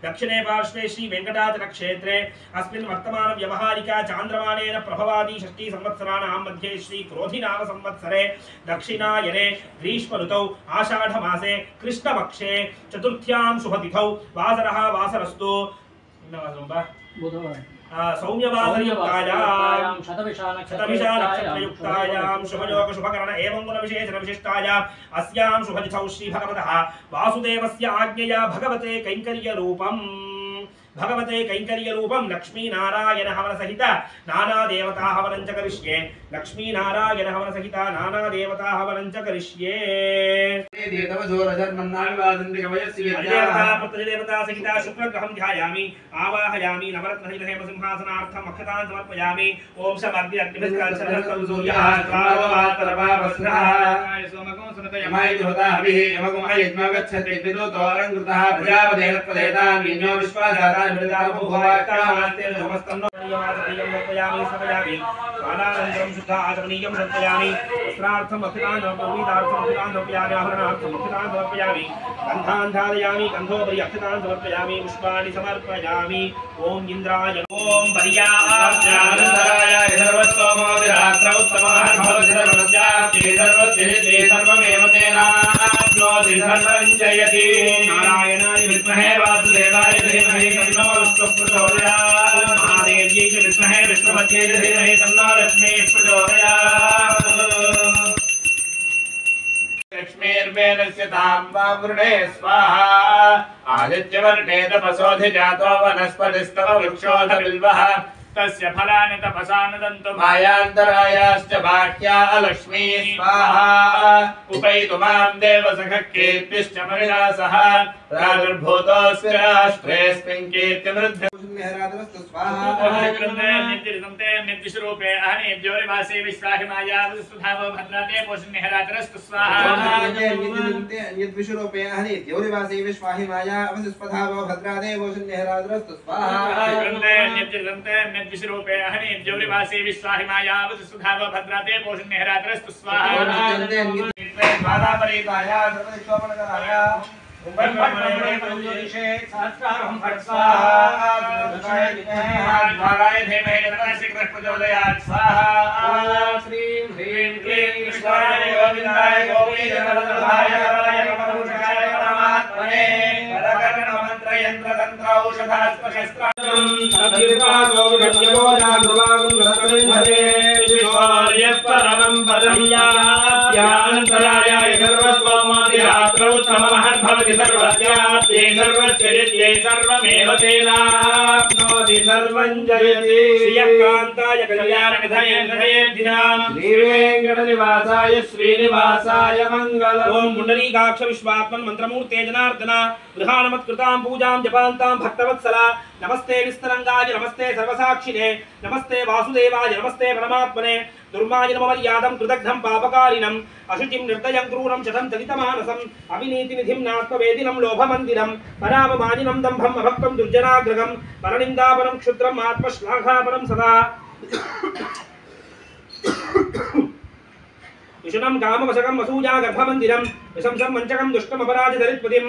दक्षिणे पार्श्वे श्री वेंकटाचल क्षेत्रे अस्मिन् वर्तमान व्यवहारिका चांद्रमानेन प्रभवादी षष्ठी संवत्सराणां मध्ये श्री क्रोधिनाम संवत्सरे दक्षिणायने ग्रीष्म ऋतौ आषाढ़ मासे कृष्णपक्षे चतुर्थ्यां शुभतिथौ वासरः वासरस्तु सौम्यवासरयुक्तायां शतभिषा नक्षत्रयुक्तायां शुभयोग शुभकरण एवं गुणविशेषण विशिष्टायां अस्यां शुभतिथौ श्री भगवतः वासुदेवस्य आज्ञया भगवते कैंकर्य रूपम लक्ष्मी नारायण हवन सहित नाना देवता हवनं च करिष्ये लक्ष्मी नारायण हवन सहित नाना देवता हवनं च करिष्ये देवता सहित शुक्रग्रहं ध्यायामि आवाहयामि नवरत्न सहित हेम सिंहासनार्थं अक्षतान् समर्पयामि ओम शब्दि अग्निभिस्काशरहस्तं सूर्यः स्वाववातरवावस्रः सोमकं सुनतयमाय होता हविः यमकं अयज्ञ गच्छति विदुतो अलङ्कृतः प्रजापतेन प्रदेतान् विन्यो विश्वाजाता भुवाकामास्ते नमस्तन्नो यमासयं वर्पयामि समयामि स्वानानन्तरं शुद्ध आचमनीयं समर्पयामि वस्त्रार्थं अक्षतान् समर्पयामि अक्षतान् समर्पयामि आहरणार्थं अक्षतान् समर्पयामि गन्धान् धारयामि गन्धोपरि अक्षतान् समर्पयामि पुष्पाणि समर्पयामि ओम इंद्राय ओम पर्याप्त्यानन्दराय सर्वस्वमोदिरात्रौ तमः भवतिर्वस्याप्ति सर्वस्येति सर्वमेव तेनाप्नोति सर्वं जयति नारायणाय विद्महे वासुदेवाय धीमहि तन्नो विष्णुः प्रचोदयात् महादेव्यै च विद्महे विष्णुपत्न्यै च धीमहि तन्नो लक्ष्मीः प्रचोदयात् लक्ष्मीर्वेदस्य ताम्बवृणे स्वाहा आदित्यवर्णे तपसोऽधिजातो वनस्पतिस्तव वृक्षोऽथ बिल्वः तस्य फलानि तपसा नदन्तु मायान्तरायाश्च बाह्या लक्ष्मी स्वाहा उपैतु मां देवसखः कीर्तिश्च मया सह प्रादुर्भूतोऽस्य राष्ट्रेऽस्मिन् कीर्तिवृद्धिः नित्यरूपे अहनेभ्योरिवासे विश्वाहिमायावसुधावो भद्राते पोषण्यहरातरस्तु स्वाहा यद्विश्वरूपे अहनेभ्योरिवासे विश्वाहिमायावसुधावो भद्राते पोषण्यहरातरस्तु स्वाहा विश्वरूपे अहनेभ्योरिवासे विश्वाहिमायावसुधावो भद्राते पोषण्यहरातरस्तु स्वाहा स्वाहा परमं पदं यान्तरायाय सर्वस्वमादिरात्रौ उत्तममहद्भवति सर्वस्याप्ये सर्वस्य नित्ये सर्वमेव तेनाप्नोति सर्वं जयति श्रियकान्ताय कल्याणनिधये निधयेद्धिनां श्रीवेङ्कटनिवासाय श्रीनिवासाय मङ्गलम् ॐ पुण्डरीकाक्ष विश्वात्मन् मन्त्रमूर्ते जनार्दन गृहाणमत्कृतां पूजां जपान्तां भक्तवत्सला नमस्ते विस्तरंगाय नमस्ते सर्वसाक्षिणे नमस्ते वासुदेवाय नमस्ते परमात्मने दुर्माय नमर्यादं कृतग्धं पापकारिणम् अशुचिं निर्दयं क्रूरं शतं चलितमानसम् अविनीतिनिधिं नात्मवेदिनं लोभमन्दिरं पराममानिनं दम्भम् अभक्तं दुर्जनाग्रगं परनिन्दापरं क्षुद्रम् आत्मश्लाघापरं सदा विशुनं कामवशकं वसूजा गर्भमन्दिरं विशंसं वञ्चकं दुष्टमपराजदरित्पतिं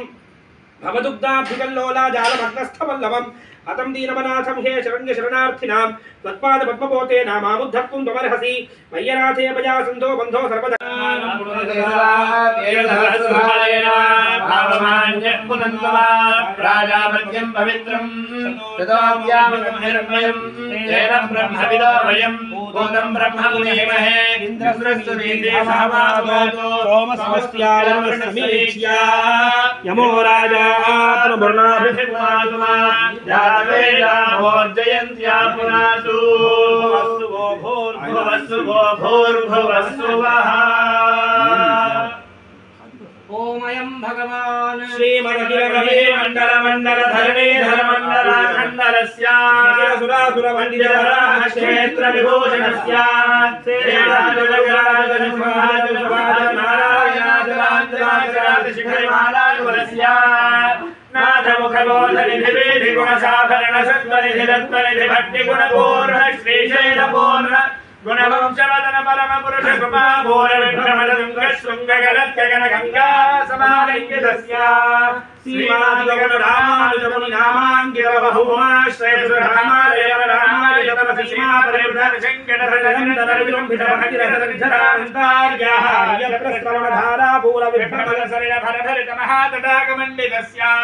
भवदुग्धाभिकल्लोला जालमग्नस्थवल्लभम् हतं दीनमनाथं हे शरण्य शरणार्थिनां तत्पाद पद्मपोते नामामुद्धर्तुं त्वमर्हसि मय्यनाथे भयासन्तो बन्धो सर्वदा प्राजापत्यं पवित्रं ततोऽव्यामहिर्मयं तेन ब्रह्मविदो वयं भूतं ब्रह्म मुनेमहे इन्द्रस्वस्तिदेवभावतो सोमस्वस्त्यायमसमीक्ष्य यमो राजा आत्मवर्णाभिषेकमात्मा जयन्त्या पुनातु भूर्भुवस्सुवः ओमयं भगवान् श्रीमदखिलमहे मण्डलमण्डलधरणीधरमण्डलाखण्डलस्य सुरासुरमण्डितवराहक्षेत्रविभूषणस्य नारायणाचलाञ्जलाचलाञ्जलाचलाशिखरिमालाकुलस्य नाथमुखबोधनिधिवेदिगुणशाखरणसत्त्वनिधिरत्त्वनिधिभक्तिगुणपूर्ण श्रीशैलपूर्ण गुणवंशवदन परम पुरुष कृपा भूरविक्रमदुङ्गशृङ्गगलत्यगनगङ्गा समालिङ्गितस्य श्रीमाधवरामानुजमुनिनामाङ्गिरबहुमाश्रयसुररामालयवरामालयतनसिंहापरिवृतनिषङ्गडधरणन्तर्याः